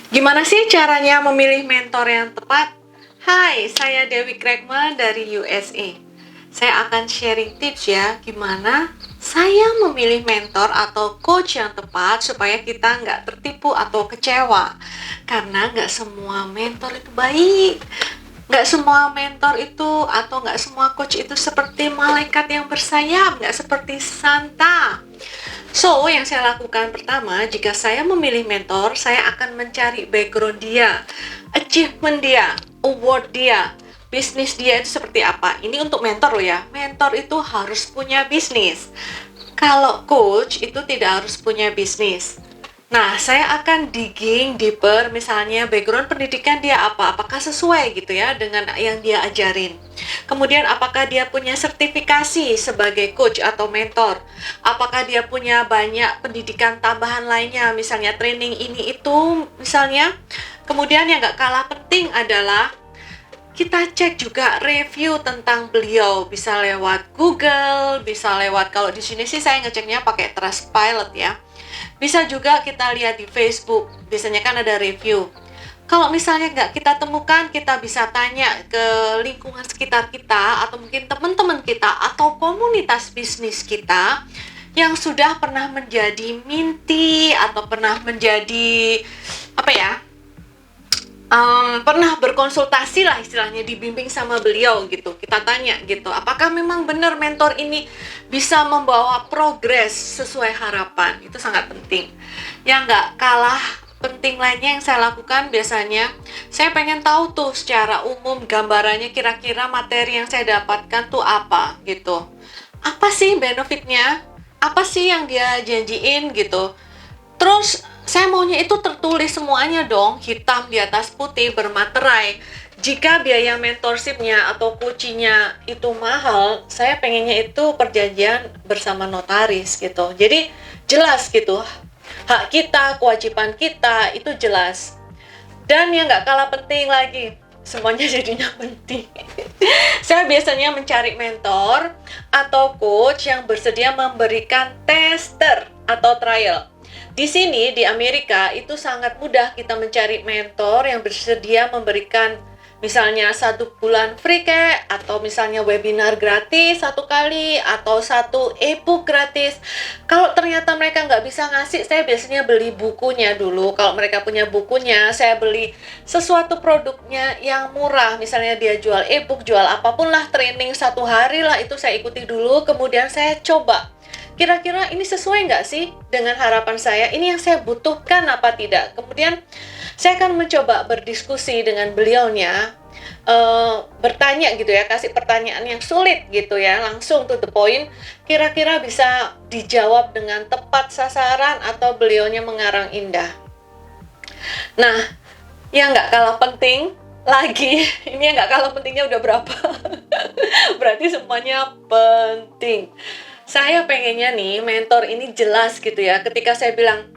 Gimana sih caranya memilih mentor yang tepat? Hai, saya Dewi Kregma dari USA. Saya akan sharing tips ya, gimana saya memilih mentor atau coach yang tepat supaya kita nggak tertipu atau kecewa. Karena nggak semua mentor itu baik. Nggak semua mentor itu atau nggak semua coach itu seperti malaikat yang bersayap, nggak seperti Santa. So, yang saya lakukan pertama, jika saya memilih mentor, saya akan mencari background dia, achievement dia, award dia, bisnis dia itu seperti apa. Ini untuk mentor loh ya. Mentor itu harus punya bisnis. Kalau coach itu tidak harus punya bisnis. Nah, saya akan digging deeper, misalnya background pendidikan dia apa, apakah sesuai gitu ya dengan yang dia ajarin. Kemudian apakah dia punya sertifikasi sebagai coach atau mentor? Apakah dia punya banyak pendidikan tambahan lainnya, misalnya training ini itu misalnya. Kemudian yang gak kalah penting adalah kita cek juga review tentang beliau, bisa lewat Google, bisa lewat, kalau di sini sih saya ngeceknya pakai Trustpilot ya. Bisa juga kita lihat di Facebook, biasanya kan ada review. Kalau misalnya nggak kita temukan, kita bisa tanya ke lingkungan sekitar kita, atau mungkin teman-teman kita, atau komunitas bisnis kita, yang sudah pernah menjadi minty, atau pernah menjadi, apa ya, pernah berkonsultasi lah istilahnya, dibimbing sama beliau gitu. Kita tanya gitu, apakah memang benar mentor ini bisa membawa progres sesuai harapan. Itu sangat penting. Yang nggak kalah penting lainnya yang saya lakukan biasanya, saya pengen tahu tuh secara umum gambarannya kira-kira materi yang saya dapatkan tuh apa gitu. Apa sih benefitnya? Apa sih yang dia janjiin gitu. Terus saya maunya itu tertulis semuanya dong, hitam di atas putih, bermaterai. Jika biaya mentorshipnya atau coachingnya itu mahal, saya pengennya itu perjanjian bersama notaris gitu. Jadi jelas gitu, hak kita, kewajiban kita itu jelas. Dan yang nggak kalah penting lagi, semuanya jadinya penting. Saya biasanya mencari mentor atau coach yang bersedia memberikan tester atau trial. Di sini, di Amerika, itu sangat mudah kita mencari mentor yang bersedia memberikan misalnya 1 bulan free kayak, atau misalnya webinar gratis 1 kali, atau 1 e-book gratis. Kalau ternyata mereka nggak bisa ngasih, saya biasanya beli bukunya dulu. Kalau mereka punya bukunya, saya beli sesuatu produknya yang murah. Misalnya dia jual e-book, jual apapun lah, training 1 hari lah, itu saya ikuti dulu, kemudian saya coba. Kira-kira ini sesuai nggak sih dengan harapan saya? Ini yang saya butuhkan apa tidak? Kemudian saya akan mencoba berdiskusi dengan beliaunya, bertanya gitu ya, kasih pertanyaan yang sulit gitu ya, langsung to the point. Kira-kira bisa dijawab dengan tepat sasaran atau beliaunya mengarang indah. Nah, yang nggak kalah penting lagi, ini yang nggak kalah pentingnya udah berapa? Berarti semuanya penting. Saya pengennya nih mentor ini jelas gitu ya. Ketika saya bilang,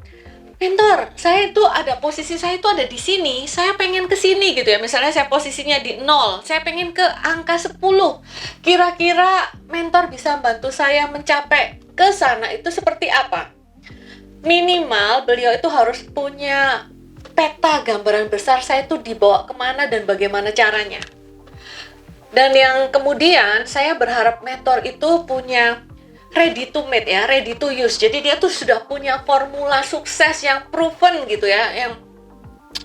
mentor, saya itu ada posisi saya itu ada di sini, saya pengen ke sini gitu ya. Misalnya saya posisinya di 0, saya pengen ke angka 10. Kira-kira mentor bisa bantu saya mencapai ke sana itu seperti apa? Minimal beliau itu harus punya peta gambaran besar saya itu dibawa kemana dan bagaimana caranya. Dan yang kemudian saya berharap mentor itu punya ready to made ya, ready to use. Jadi dia tuh sudah punya formula sukses yang proven gitu ya,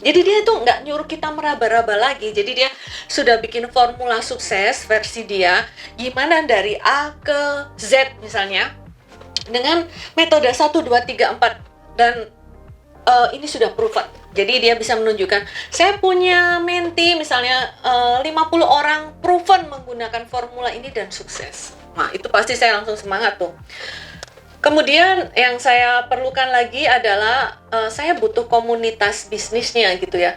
jadi dia tuh nggak nyuruh kita meraba-raba lagi. Jadi dia sudah bikin formula sukses versi dia, gimana dari A ke Z misalnya, dengan metode 1, 2, 3, 4. Dan ini sudah proven. Jadi dia bisa menunjukkan, saya punya menti misalnya 50 orang proven menggunakan formula ini dan sukses. Nah, itu pasti saya langsung semangat tuh. Kemudian yang saya perlukan lagi adalah saya butuh komunitas bisnisnya gitu ya.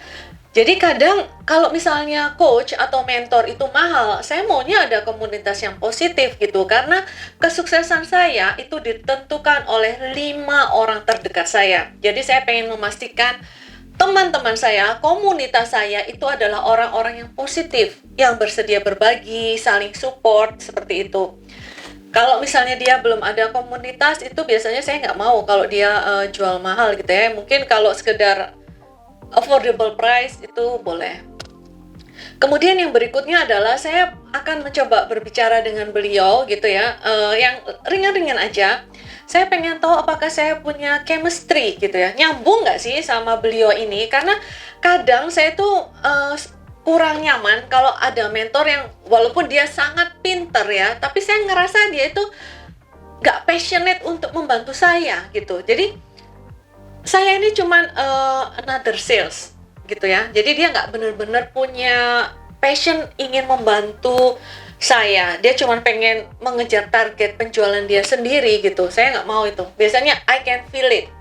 Jadi kadang kalau misalnya coach atau mentor itu mahal, saya maunya ada komunitas yang positif gitu. Karena kesuksesan saya itu ditentukan oleh 5 orang terdekat saya. Jadi saya pengen memastikan teman-teman saya, komunitas saya itu adalah orang-orang yang positif, yang bersedia berbagi, saling support, seperti itu. Kalau misalnya dia belum ada komunitas, itu biasanya saya nggak mau kalau dia jual mahal gitu ya. Mungkin kalau sekedar affordable price itu boleh. Kemudian yang berikutnya adalah saya akan mencoba berbicara dengan beliau gitu ya, yang ringan-ringan aja. Saya pengen tahu apakah saya punya chemistry gitu ya, nyambung nggak sih sama beliau ini, karena kadang saya tuh kurang nyaman kalau ada mentor yang walaupun dia sangat pinter ya, tapi saya ngerasa dia itu nggak passionate untuk membantu saya gitu. Jadi saya ini cuman another sales gitu ya, jadi dia nggak bener-bener punya passion ingin membantu saya. Dia cuma pengen mengejar target penjualan dia sendiri gitu. Saya nggak mau itu. Biasanya I can feel it.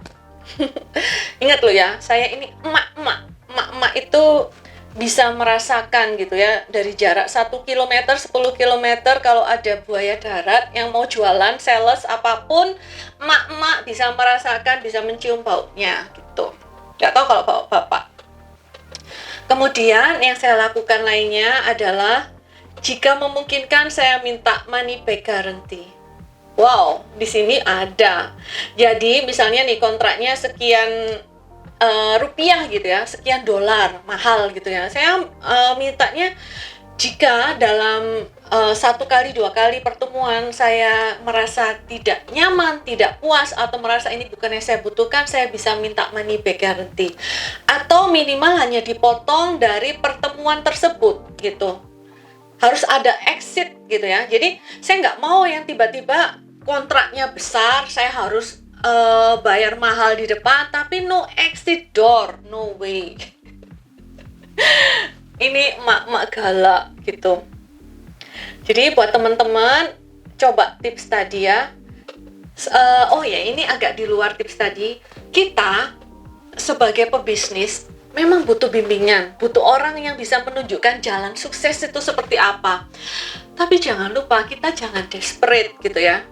Ingat loh ya, saya ini emak-emak itu bisa merasakan gitu ya, dari jarak 1 km, 10 km kalau ada buaya darat yang mau jualan, sales apapun, emak-emak bisa merasakan, bisa mencium baunya gitu. Nggak tahu kalau bau bapak. Kemudian yang saya lakukan lainnya adalah jika memungkinkan saya minta money back guarantee. Wow, di sini ada. Jadi misalnya nih kontraknya sekian rupiah gitu ya, sekian dolar, mahal gitu ya. Saya mintanya jika dalam 1 kali 2 kali pertemuan saya merasa tidak nyaman, tidak puas, atau merasa ini bukan yang saya butuhkan, saya bisa minta money back guarantee. Atau minimal hanya dipotong dari pertemuan tersebut gitu. Harus ada exit gitu ya. Jadi saya nggak mau yang tiba-tiba kontraknya besar, saya harus bayar mahal di depan, tapi no exit door, no way. Ini emak-emak galak gitu. Jadi buat teman-teman, coba tips tadi ya. Oh ya, ini agak di luar tips tadi. Kita sebagai pebisnis memang butuh bimbingan, butuh orang yang bisa menunjukkan jalan sukses itu seperti apa. Tapi jangan lupa, kita jangan desperate gitu ya.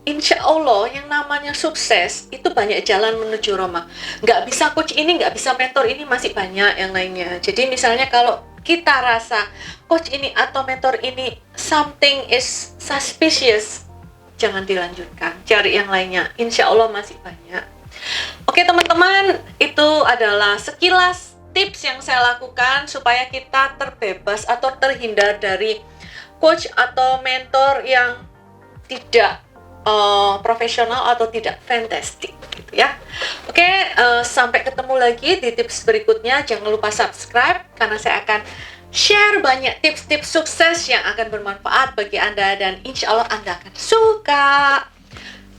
Insya Allah yang namanya sukses itu banyak jalan menuju Roma. Nggak bisa coach ini, nggak bisa mentor ini, masih banyak yang lainnya. Jadi misalnya kalau kita rasa coach ini atau mentor ini something is suspicious, jangan dilanjutkan, cari yang lainnya. Insya Allah masih banyak. Oke teman-teman, itu adalah sekilas tips yang saya lakukan supaya kita terbebas atau terhindar dari coach atau mentor yang tidak profesional atau tidak fantastic gitu ya. Oke, sampai ketemu lagi di tips berikutnya. Jangan lupa subscribe karena saya akan share banyak tips-tips sukses yang akan bermanfaat bagi Anda dan insya Allah Anda akan suka.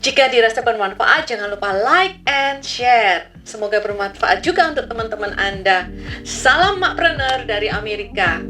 Jika dirasa bermanfaat, jangan lupa like and share. Semoga bermanfaat juga untuk teman-teman Anda. Salam Makpreneur dari Amerika.